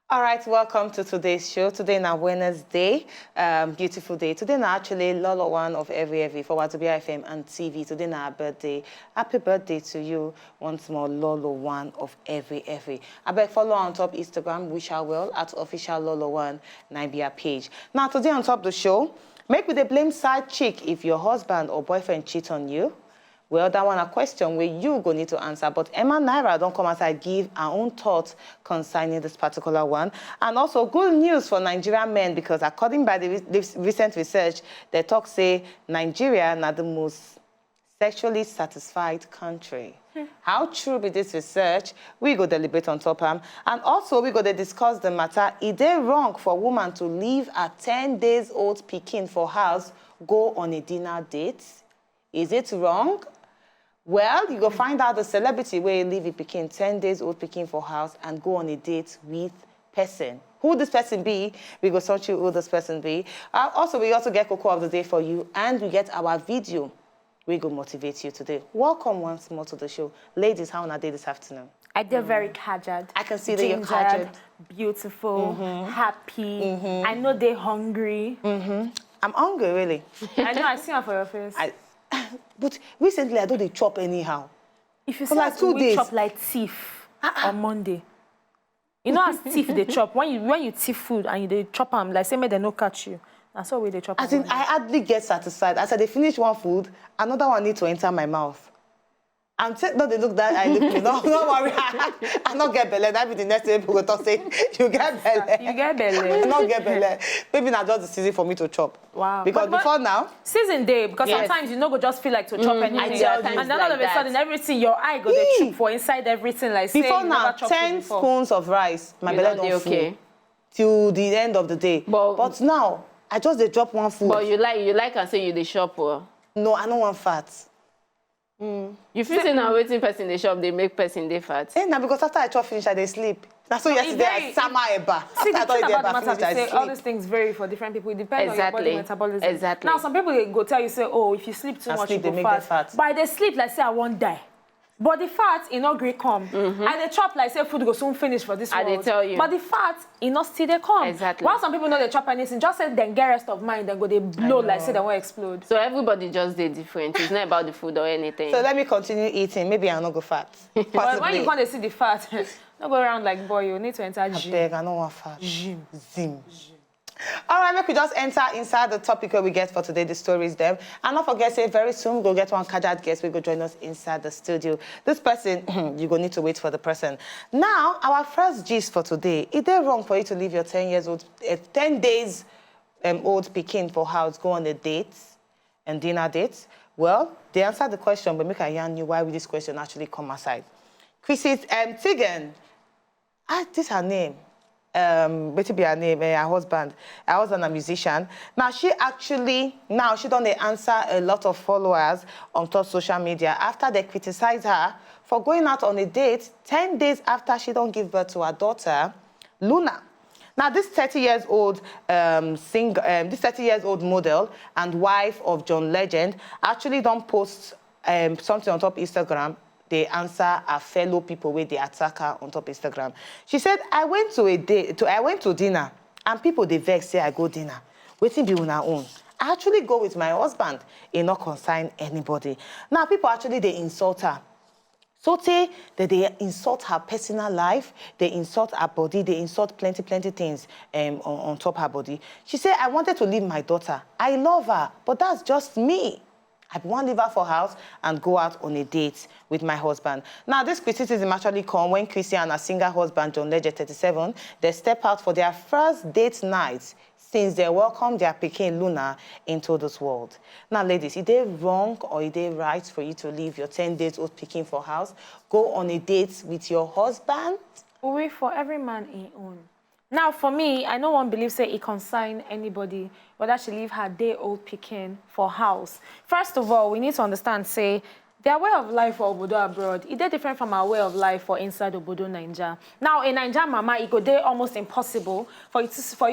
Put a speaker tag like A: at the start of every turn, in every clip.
A: All right, welcome to today's show. Today na Wednesday, beautiful day. Today na actually Lolo One of Every for Wazobia FM and TV. Today na our birthday. Happy birthday to you once more, Lolo One of Every. I beg follow on top Instagram, wish her well at official Lolo One Nibia page. Now today on top the show, make with the blame side chick if your husband or boyfriend cheat on you. Well, that one a question where you go need to answer. But Emma Naira don't come outside give our own thoughts concerning this particular one. And also good news for Nigerian men because according by the recent research, they talk say Nigeria not the most sexually satisfied country. How true be this research? We go deliberate on top of and also we go to discuss the matter. Is it wrong for a woman to leave a 10 days old pikin for house, go on a dinner date? Is it wrong? Well, you go find out the celebrity where you leave a pikin, 10 days old pikin for house and go on a date with person. Who this person be, we go search you who this person be. Also, we also get Cocoa of the Day for you and we get our video. We go motivate you today. Welcome once more to the show. Ladies, how are they this afternoon?
B: I did very casual.
A: I can see that you're casual.
B: Beautiful, happy. I know they're hungry.
A: I'm hungry, really.
B: I know, I see her for your face.
A: But recently, I don't dey chop anyhow.
B: If you
A: for
B: see
A: like
B: us,
A: 2
B: we
A: days.
B: chop like thief on Monday. You know as thief they chop. When you thief food and they chop them, like say, may they no catch you. That's how they chop.
A: As in, I hardly get satisfied. As I dey finish one food, another one need to enter my mouth. I'm saying, no, they look that I look me. No, don't worry. I not get belly. That be the next day people go talk say, you get belly.
B: You get belly.
A: I not get belly. Maybe not just the season for me to chop.
B: Wow.
A: Because
B: But
A: before now,
B: season day, because
A: Yes.
B: sometimes you know go just feel like to chop anything. And then all of a
C: like
B: sudden
C: that.
B: everything, your eye go they chook for inside everything. Like say
A: before
B: you
A: now,
B: never chop
A: 10
B: food before.
A: spoons of rice, my
C: You
A: belly
C: know they
A: don't full.
C: okay.
A: Till the end of the day.
C: But
A: now, I just dey drop one food.
C: But you like and say you the shop well.
A: No, I don't want fat.
C: You feel say now waiting person the shop they make person they fat.
A: Now because after I chop finish, I dey sleep. That's so yesterday I sama eba.
B: See,
A: After
B: the
A: I
B: thing
A: don
B: about the
A: eba
B: matter
A: finish,
B: is
A: I
B: say all
A: sleep.
B: these things vary for different people. It depends on your body
C: Exactly.
B: metabolism.
C: Exactly.
B: Now, some people they go tell you, say, oh, if you sleep too
A: And
B: much,
A: sleep,
B: you
A: they
B: go
A: make them
B: fat.
A: fat.
B: But they sleep, like, say, I won't die. But the fat, it not great come. And they chop, like, say, food go soon finish for this
C: I
B: world.
C: dey tell you.
B: But the fat, it not still they come.
C: Exactly.
B: While some people know they chop anything, just say, then get rest of mind, then go they blow, like, say, they won't explode.
C: So everybody just they different. It's not about the food or anything.
A: So let me continue eating. Maybe I'll not go fat.
B: But when you want to see the fat, don't go around like, boy, you need to enter gym.
A: Beg, I don't want fat. Zim. All right, make we just enter inside the topic where we get for today, the stories them. And not forget, say very soon we'll get one Kajad guest. We go join us inside the studio. This person, you go need to wait for the person. Now, our first gist for today. Is it wrong for you to leave your 10 days old pikin for house, go on a date and dinner date? Well, they answered the question, but make I yarn you why will this question actually come aside. Chrissy Tigan, this her name. Better be her name, her husband a musician. Now she don't answer a lot of followers on top social media after they criticize her for going out on a date 10 days after she don't give birth to her daughter, Luna. Now this 30 years old model and wife of John Legend actually don't post something on top Instagram. They answer her fellow people where they attack her on top Instagram. She said, I went to dinner and people they vex say I go dinner. Waiting be on her own. I actually go with my husband. It not concern anybody. Now people actually they insult her. So that they insult her personal life, they insult her body, they insult plenty things on top her body. She said, I wanted to leave my daughter. I love her, but that's just me. I want to leave her for house and go out on a date with my husband. Now, this criticism actually come when Chrissy and her singer husband, John Legend, 37, they step out for their first date night since they welcomed their pikin Luna into this world. Now, ladies, is it wrong or is it right for you to leave your 10 days old pikin for house, go on a date with your husband?
B: We for every man in own. Now, for me, I no one believes say it consign anybody whether she leave her day-old pikin for house. First of all, we need to understand, say, Their way of life for Obodo abroad, it is different from our way of life for inside Obodo Naija. Now, in Naija mama, it go dey almost impossible for you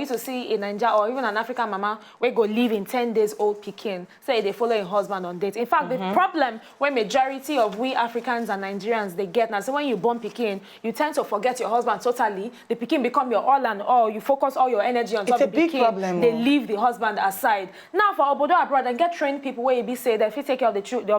B: to see a Naija or even an African mama where go live in 10 days old pikin, say they follow a husband on dates. In fact, the problem when majority of we Africans and Nigerians, they get now, so when you born pikin, you tend to forget your husband totally. The pikin become your all and all. You focus all your energy on top of the pikin. It's a big problem. They leave the husband aside. Now, for Obodo abroad, and get trained people where you be say that if you take care of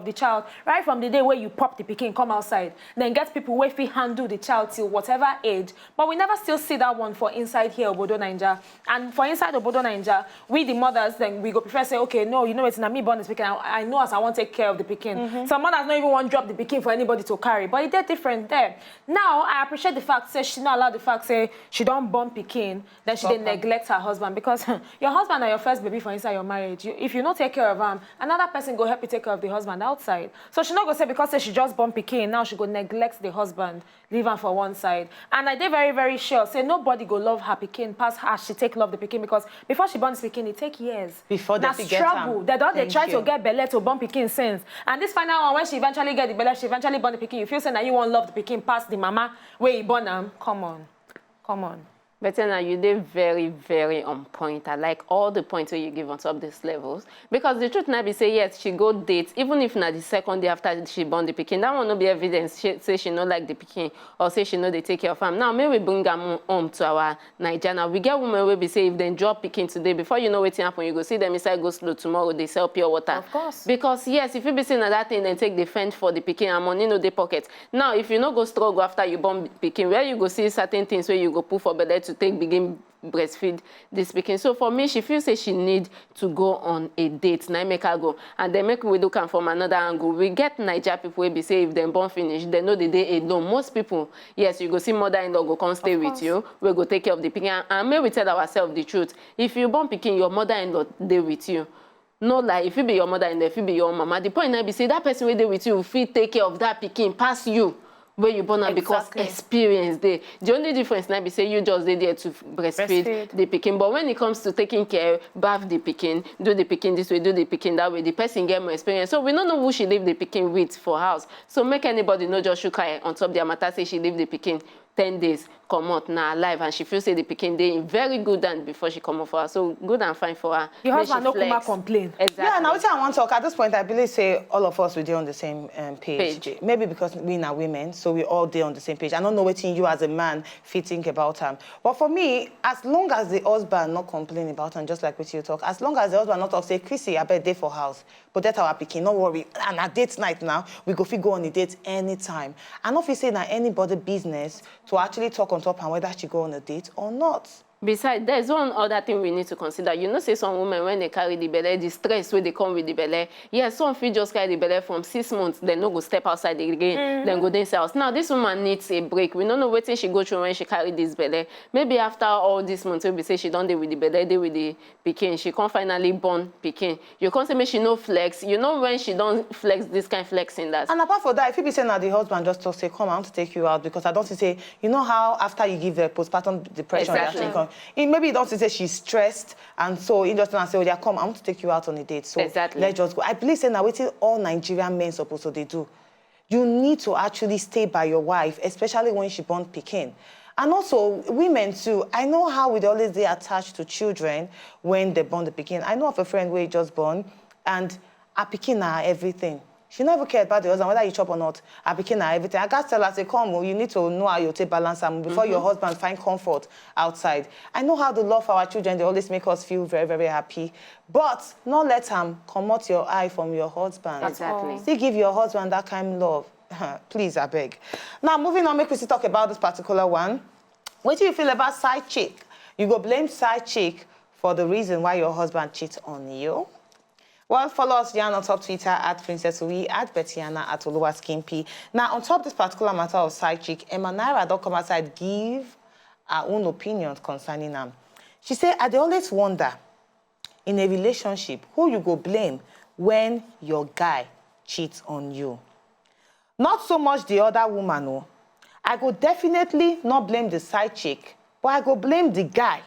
B: the child, right from the day where you pop the pikin, come outside, then get people where if you handle the child till whatever age. But we never still see that one for inside here, Obodo Naija. And for inside Obodo Naija, we the mothers, then we go prefer say, okay, no, you know it's not me born this pikin. I know as I want to take care of the pikin. Some mothers don't even want to drop the pikin for anybody to carry. But it's different there. Now, I appreciate the fact, say she not allowed the fact, say she don't born pikin, then she didn't neglect her husband. Because your husband are your first baby for inside your marriage. If you don't take care of him, another person go help you take care of the husband outside. So she not go say because say she just born pikin, now she go neglect the husband, leave her for one side. And I did very, very sure, say nobody go love her pikin past her, she take love the pikin, because before she born this pikin, it take years. Before they get struggle. They don't they try to get belle to born pikin since. And this final one, when she eventually get the belle, she eventually born the pikin, you feel saying that you won't love the pikin past the mama where you born them. Come on. Come on.
C: But now you did very, very on point. I like all the points that you give on top of these levels. Because the truth now be say, yes, she go date, even if not the second day after she born the pikin. That will not be evidence. She say she not like the pikin, or say she know they take care of him. Now, may we bring them home to our Nigeria. We get women where we say if they drop pikin today, before you know what's happen, you go see them inside go slow tomorrow, they sell pure water.
B: Of course.
C: Because, yes, if you be saying that thing, then take the fend for the pikin and money no the pocket. Now, if you no go struggle after you born pikin, where you go see certain things where you go put for bed to take begin breastfeed this pikin. So for me, she feels say she need to go on a date. Now make her go. And then make we look from another angle. We get Nigeria people where be say if them born finish, they know the day alone. Most people, yes, you go see mother-in-law go come stay with you. We go take care of the pikin. And may we tell ourselves the truth. If you born pikin, your mother-in-law they with you. No lie, if you be your mother-in-law, if you be your mama, the point now be say that person where they with you will fit take care of that pikin past you. Where you born and because experience there. The only difference now be say you just there to breastfeed the pikin. But when it comes to taking care, bath the pikin, do the pikin this way, do the pikin that way, the person get more experience. So we don't know who she leave the pikin with for house. So make anybody know just shook her on top their matter say she leave the pikin 10 days, come out now alive, and she feels say the pikin dey in very good hand before she come out for her. So good and fine for her.
B: The husband no come complain.
C: Exactly.
A: Yeah, now what I want to talk at this point, I believe say all of us will be on the same page. Maybe because we are women, so we all dey on the same page. I don't know what you as a man fit think about him. But for me, as long as the husband not complain about him, just like what you talk, as long as the husband not talk, say, Chrissy, I bet day for house, but that's our pikin, no worry. And at date night now, we go on a date anytime. I don't feel say that anybody business to actually talk on top and whether she go on a date or not.
C: Besides, there's one other thing we need to consider. You know, say some women, when they carry the belly, the stress where they come with the belly. Yes, some feel just carry the belly from 6 months, then no go step outside again, then go inside. Now, this woman needs a break. We don't know what she go through when she carry this belly. Maybe after all this months, we say she done deal with the belly, deal with the pikin. She can't finally born pikin. You can't say me she no flex. You know when she don't flex, this kind of flexing that.
A: And apart from that, if you be saying that the husband just talk, say, come, I want to take you out, because I don't say, you know how after you give the postpartum depression,
C: exactly.
A: Maybe you don't say she's stressed, and so you just say, oh, yeah, come, I want to take you out on a date. So
C: exactly.
A: Let's just go. I believe saying that what all Nigerian men supposed to they do. You need to actually stay by your wife, especially when she born pikin. And also, women too, I know how we always they attached to children when they born the pikin. I know of a friend where he just born, and a pikin are everything. She never cared about the husband, whether you chop or not. I became everything. I got to tell her, say, come, you need to know how you take balance before your husband find comfort outside. I know how the love for our children, they always make us feel very, very happy. But not let him come out your eye from your husband.
C: Exactly.
A: Still give your husband that kind of love. Please, I beg. Now, moving on, make we talk about this particular one. What do you feel about side chick? You go blame side chick for the reason why your husband cheats on you. Well, follow us down on top Twitter at Princess Uwi, at Bettiana, at Oluwaskimpi. Now, on top of this particular matter of side chick, Emma Naira don't come outside give her own opinions concerning them. She said, I dey always wonder, in a relationship, who you go blame when your guy cheats on you. Not so much the other woman, no. I go definitely not blame the side chick, but I go blame the guy.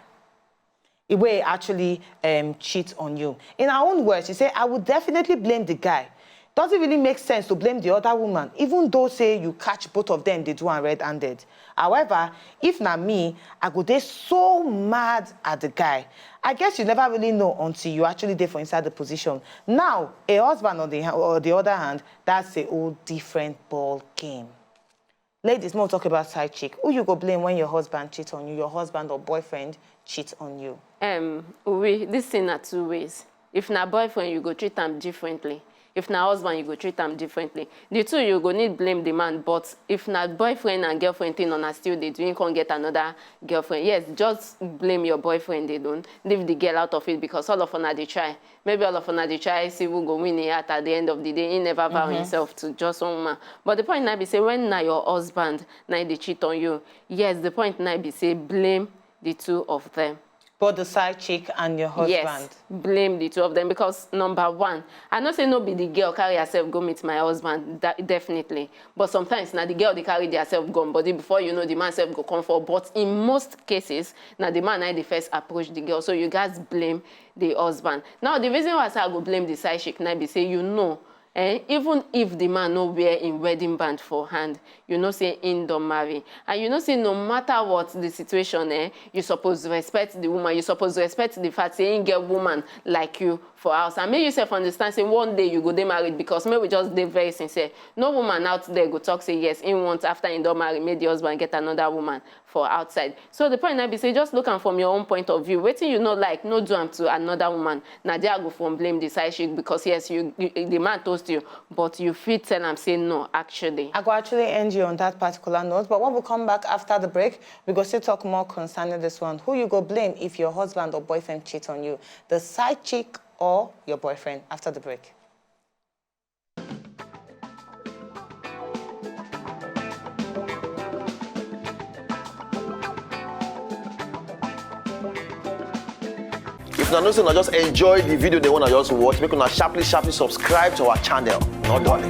A: It will actually cheat on you. In her own words, she said, I would definitely blame the guy. does it really make sense to blame the other woman, even though, say, you catch both of them, they do and red-handed? However, if not me, I go dey so mad at the guy. I guess you never really know until you actually there for inside the position. Now, a husband on the other hand, that's a whole different ball game. Ladies, more talk about side chick. Who you go blame when your husband cheats on you, your husband or boyfriend cheats on you?
C: This thing are two ways. If na boyfriend, you go treat them differently. If na husband, you go treat them differently. The two, you go need blame the man. But if na boyfriend and girlfriend thing on a still they doing, can't get another girlfriend. Yes, just blame your boyfriend. They don't leave the girl out of it because all of them they try. Maybe all of them they try. See who go win it at the end of the day. He never vow himself to just one woman. But the point now be say when na your husband now they cheat on you. Yes, the point now be say blame the two of them.
A: But the side chick and your husband?
C: Yes, blame the two of them because number one, I not say no be the girl carry herself go meet my husband, definitely. But sometimes now the girl they carry herself gone body before you know the man self go come for. But in most cases, now the man I the first approach the girl. So you guys blame the husband. Now the reason why I say I go blame the side chick now be say you know. Even if the man no wear in wedding band for hand, you know say in don't marry. And you know say no matter what the situation, you supposed to respect the woman. You supposed to respect the fact say you get woman like you for house. And may you self understand say one day you go dey married because may we just dey very sincere. No woman out there go talk say yes, in want after in don't marry, make the husband get another woman for outside. So the point now be say just look at from your own point of view. Waiting you know like no do am to another woman. Now there go from blame the side chick because yes, the man toast you, but you fit tell am say no, actually.
A: I go actually end you on that particular note, but when we come back after the break, we go still talk more concerning this one. Who you go blame if your husband or boyfriend cheats on you? The side chick or your boyfriend? After the break.
D: If you know, just enjoy the video they want to just watch, make una sharply subscribe to our channel. Not darling.